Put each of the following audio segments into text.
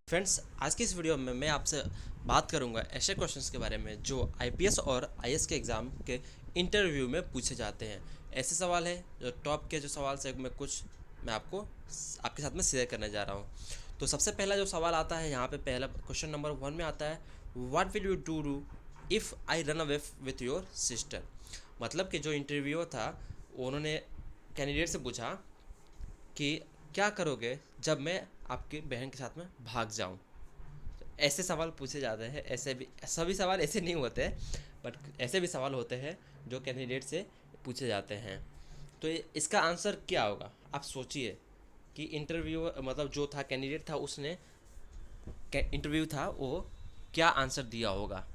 Friends, आज की इस वीडियो में मैं आपसे बात करूंगा ऐसे क्वेश्चंस के बारे में जो आईपीएस और आईएएस के एग्ज़ाम के इंटरव्यू में पूछे जाते हैं। ऐसे सवाल है जो टॉप के जो सवाल से मैं आपको आपके साथ में शेयर करने जा रहा हूं। तो सबसे पहला जो सवाल आता है यहाँ पे, पहला क्वेश्चन नंबर 1 में आता है, what will you do if I run away with your sister. मतलब कि जो इंटरव्यू था, उन्होंने कैंडिडेट से पूछा कि क्या करोगे जब मैं आपकी बहन के साथ में भाग जाऊं। ऐसे सवाल पूछे जाते हैं। ऐसे भी सभी सवाल ऐसे नहीं होते, बट ऐसे भी सवाल होते हैं जो कैंडिडेट से पूछे जाते हैं। तो इसका आंसर क्या होगा, आप सोचिए कि इंटरव्यू मतलब जो था कैंडिडेट था, उसने इंटरव्यू था वो क्या आंसर दिया होगा।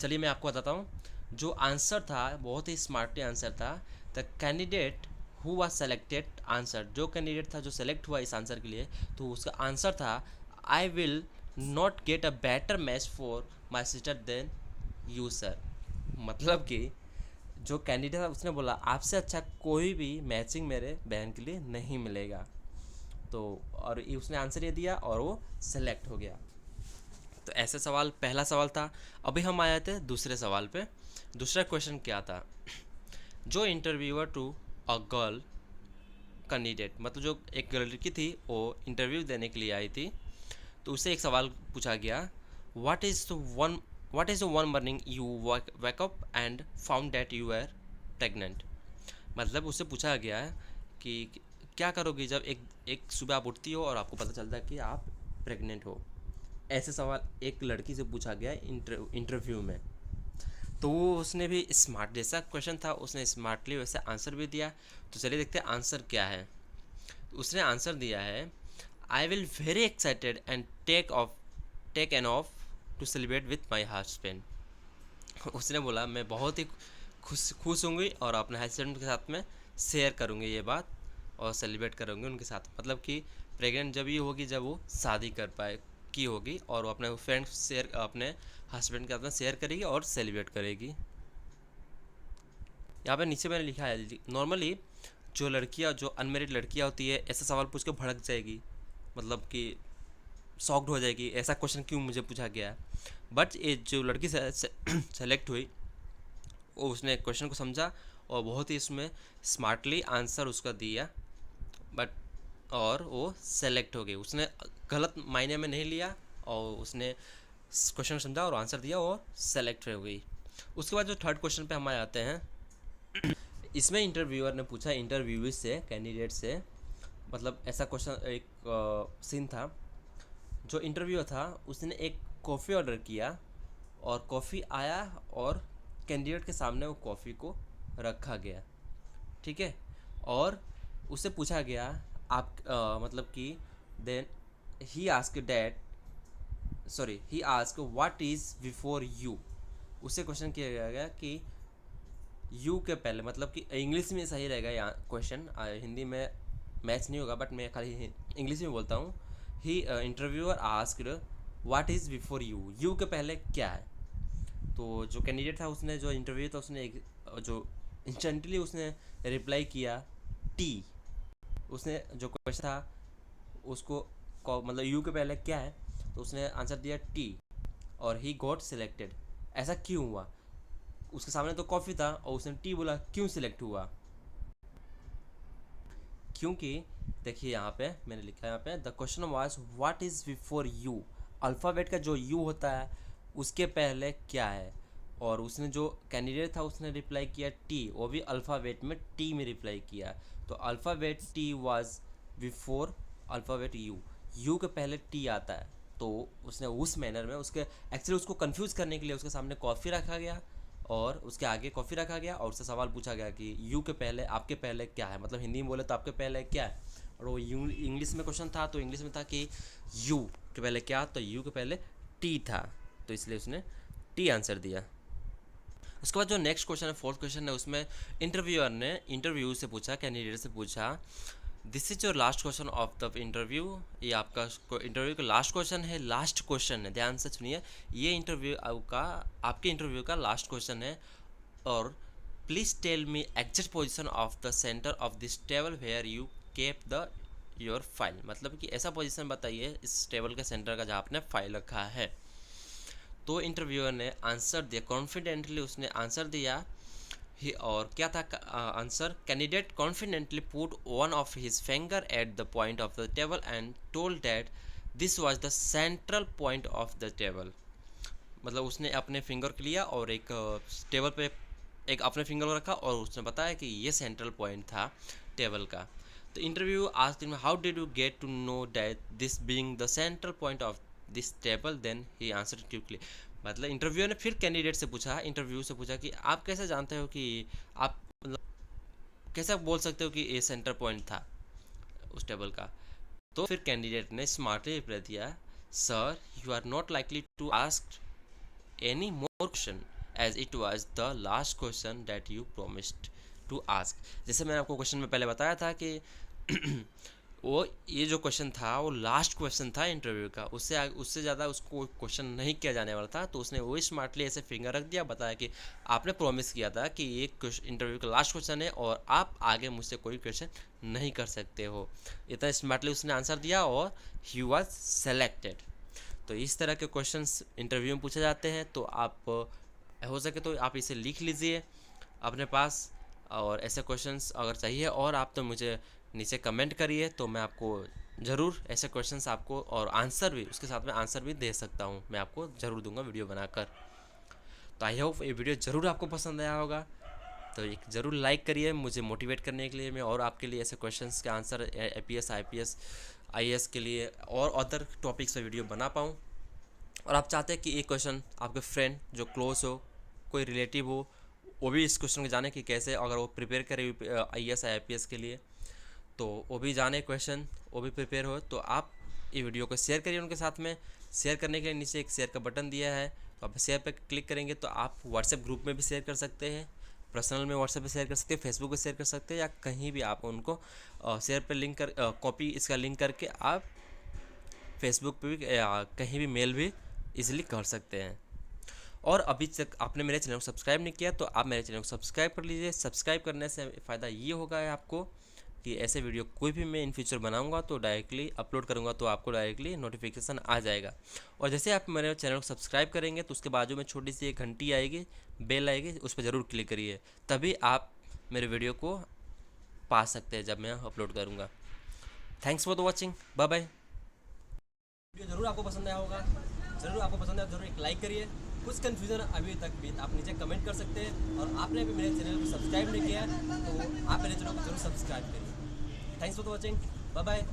चलिए मैं आपको बताता हूँ। जो आंसर था बहुत ही स्मार्टली आंसर था। The candidate who was selected answer, जो कैंडिडेट था जो सेलेक्ट हुआ इस आंसर के लिए, तो उसका आंसर था, I will not get a better match for my sister than you sir. मतलब कि जो कैंडिडेट था उसने बोला, आपसे अच्छा कोई भी मैचिंग मेरे बहन के लिए नहीं मिलेगा। तो और उसने आंसर ये दिया और वो सेलेक्ट हो गया। तो ऐसे सवाल पहला सवाल था। अभी हम आए थे दूसरे सवाल पे। दूसरा क्वेश्चन क्या था, जो interviewer to a girl candidate, मतलब जो एक लड़की थी वो इंटरव्यू देने के लिए आई थी, तो उससे एक सवाल पूछा गया, what is the one morning you wake up and found that you are pregnant. मतलब उससे पूछा गया है कि क्या करोगी जब एक एक सुबह आप उठती हो और आपको पता चलता है कि आप प्रेग्नेंट हो। ऐसे सवाल एक लड़की से पूछा गया इंटरव्यू में। तो वो उसने भी स्मार्ट, जैसा क्वेश्चन था उसने स्मार्टली वैसे आंसर भी दिया। तो चलिए देखते हैं आंसर क्या है। तो उसने आंसर दिया है, I will very excited and take an off to celebrate with my husband. उसने बोला मैं बहुत ही खुश होंगी और अपने हस्बैंड के साथ में शेयर करूँगी ये बात और सेलिब्रेट करूँगी उनके साथ। मतलब कि प्रेग्नेंट जब ही होगी जब वो शादी कर पाए की होगी, और वो अपने फ्रेंड्स शेयर अपने हस्बैंड के साथ में शेयर करेगी और सेलिब्रेट करेगी। यहाँ पे नीचे मैंने लिखा है, नॉर्मली जो लड़कियाँ जो अनमेरिड लड़कियाँ होती है ऐसा सवाल पूछ के भड़क जाएगी, मतलब कि शॉक्ड हो जाएगी, ऐसा क्वेश्चन क्यों मुझे पूछा गया है। बट ये जो लड़की सेलेक्ट हुई, वो उसने क्वेश्चन को समझा और बहुत ही इसमें स्मार्टली आंसर उसका दिया। बट और वो सेलेक्ट हो गई, उसने गलत मायने में नहीं लिया और उसने क्वेश्चन समझा और आंसर दिया और सेलेक्ट हो गई। उसके बाद जो थर्ड क्वेश्चन पे हम आ जाते हैं, इसमें इंटरव्यूअर ने पूछा इंटरव्यूअर से, कैंडिडेट से, मतलब ऐसा क्वेश्चन एक सीन था। जो इंटरव्यूअर था उसने एक कॉफ़ी ऑर्डर किया और कॉफ़ी आया और कैंडिडेट के सामने वो कॉफ़ी को रखा गया, ठीक है। और उससे पूछा गया, आप मतलब कि then he ask that he ask what is before you. उससे क्वेश्चन किया गया कि यू के पहले, मतलब कि इंग्लिश में सही रहेगा यहाँ क्वेश्चन, हिंदी में मैच नहीं होगा, बट मैं खाली इंग्लिश में बोलता हूँ। He interviewer asked what is before you, U के पहले क्या है। तो जो कैंडिडेट था उसने, जो इंटरव्यू था उसने जो इंस्टेंटली उसने रिप्लाई किया टी। उसने जो क्वेश्चन था उसको मतलब यू के पहले क्या है, तो उसने आंसर दिया टी और ही गॉट सिलेक्टेड। ऐसा क्यों हुआ, उसके सामने तो कॉफ़ी था और उसने टी बोला, क्यों सिलेक्ट हुआ। क्योंकि देखिए यहाँ पे मैंने लिखा है, यहाँ पे the question was what is before you, alphabet का जो यू होता है उसके पहले क्या है। और उसने जो कैंडिडेट था उसने रिप्लाई किया टी, वो भी अल्फ़ाबेट में टी में रिप्लाई किया। तो alphabet tea was before alphabet you, U के पहले टी आता है। तो उसने उस मैनर में उसके एक्चुअली उसको कंफ्यूज करने के लिए उसके सामने कॉफ़ी रखा गया और उसके आगे कॉफ़ी रखा गया और उससे सवाल पूछा गया कि यू के पहले आपके पहले क्या है, मतलब हिंदी में बोले तो आपके पहले क्या है। और वो यू इंग्लिश में क्वेश्चन था, तो इंग्लिश में था कि यू के पहले क्या, तो यू के पहले टी था, तो इसलिए उसने टी आंसर दिया। उसके बाद जो नेक्स्ट क्वेश्चन है, फोर्थ क्वेश्चन है, उसमें इंटरव्यूअर ने इंटरव्यू से पूछा, कैंडिडेट से पूछा, this is your last question of the interview. ये आपका इंटरव्यू का लास्ट क्वेश्चन है, लास्ट क्वेश्चन है, ध्यान से सुनिए। ये इंटरव्यू का आपके इंटरव्यू का लास्ट क्वेश्चन है। और please tell me exact position of the centre of this table where you kept the your file, मतलब कि ऐसा पोजीशन बताइए इस टेबल के सेंटर का जहाँ आपने फाइल रखा है। तो इंटरव्यूअर ने आंसर दिया, कॉन्फिडेंटली उसने आंसर दिया ही, और क्या था answer? Candidate confidently put one of his finger at the point of the table and told that this was the central point of the table. मतलब उसने अपने फिंगर को लिया और एक टेबल पे एक अपने फिंगर को रखा और उसने बताया कि ये सेंट्रल पॉइंट था टेबल का। तो interview asked him how did you get to know that this being the central point of this table, then he answered quickly. मतलब इंटरव्यूअर ने फिर कैंडिडेट से पूछा, इंटरव्यू से पूछा कि आप कैसे जानते हो कि आप मतलब कैसे बोल सकते हो कि ये सेंटर पॉइंट था उस टेबल का। तो फिर कैंडिडेट ने स्मार्टली रिप्लाई दिया, sir you are not likely to ask any more question as it was the last question that you promised to ask। जैसे मैंने आपको क्वेश्चन में पहले बताया था कि वो ये जो क्वेश्चन था वो लास्ट क्वेश्चन था इंटरव्यू का, उससे ज़्यादा उसको क्वेश्चन नहीं किया जाने वाला था। तो उसने वही स्मार्टली ऐसे फिंगर रख दिया, बताया कि आपने प्रॉमिस किया था कि ये इंटरव्यू का लास्ट क्वेश्चन है और आप आगे मुझसे कोई क्वेश्चन नहीं कर सकते हो। इतना स्मार्टली उसने आंसर दिया और ही वॉज सेलेक्टेड। तो इस तरह के क्वेश्चंस इंटरव्यू में पूछे जाते हैं। तो आप हो सके तो आप इसे लिख लीजिए अपने पास, और ऐसे क्वेश्चंस अगर चाहिए और आप तो मुझे नीचे कमेंट करिए, तो मैं आपको ज़रूर ऐसे क्वेश्चंस आपको और आंसर भी उसके साथ में आंसर भी दे सकता हूँ, मैं आपको ज़रूर दूंगा वीडियो बनाकर। तो आई होप ये वीडियो ज़रूर आपको पसंद आया होगा। तो एक ज़रूर लाइक करिए मुझे मोटिवेट करने के लिए, मैं और आपके लिए ऐसे क्वेश्चंस के आंसर APS IPS IAS के लिए और अदर टॉपिक्स पे वीडियो बना पाऊँ। और आप चाहते हैं कि एक क्वेश्चन आपके फ्रेंड जो क्लोज हो, कोई रिलेटिव हो, वो भी इस क्वेश्चन को जाने कि कैसे अगर वो प्रिपेयर करे IAS IPS के लिए, तो वो भी जाने क्वेश्चन, वो भी प्रिपेयर हो, तो आप ये वीडियो को शेयर करिए उनके साथ में। शेयर करने के लिए नीचे एक शेयर का बटन दिया है, तो आप शेयर पे क्लिक करेंगे तो आप व्हाट्सएप ग्रुप में भी शेयर कर सकते हैं, पर्सनल में व्हाट्सएप पे शेयर कर सकते हैं, फेसबुक पे शेयर कर सकते हैं, या कहीं भी आप उनको शेयर पे लिंक कर कॉपी इसका लिंक करके आप फेसबुक पे भी कहीं भी मेल भी इजीली कर सकते हैं। और अभी तक आपने मेरे चैनल को सब्सक्राइब नहीं किया तो आप मेरे चैनल को सब्सक्राइब कर लीजिए। सब्सक्राइब करने से फ़ायदा ये होगा है आपको कि ऐसे वीडियो कोई भी मैं इन फ्यूचर बनाऊंगा तो डायरेक्टली अपलोड करूंगा तो आपको डायरेक्टली नोटिफिकेशन आ जाएगा। और जैसे आप मेरे चैनल को सब्सक्राइब करेंगे तो उसके बाजू में छोटी सी एक घंटी आएगी, बेल आएगी, उस पर ज़रूर क्लिक करिए, तभी आप मेरे वीडियो को पा सकते हैं जब मैं अपलोड करूँगा। Thanks for the watching, bye bye. Video ज़रूर आपको पसंद आया होगा, ज़रूर आपको पसंद आया ज़रूर एक लाइक करिए। कुछ कन्फ्यूज़न अभी तक भी आप नीचे कमेंट कर सकते हैं, और आपने अभी मेरे चैनल को सब्सक्राइब नहीं किया है तो आप मेरे चैनल को जरूर सब्सक्राइब करिए। Thanks for watching, bye bye.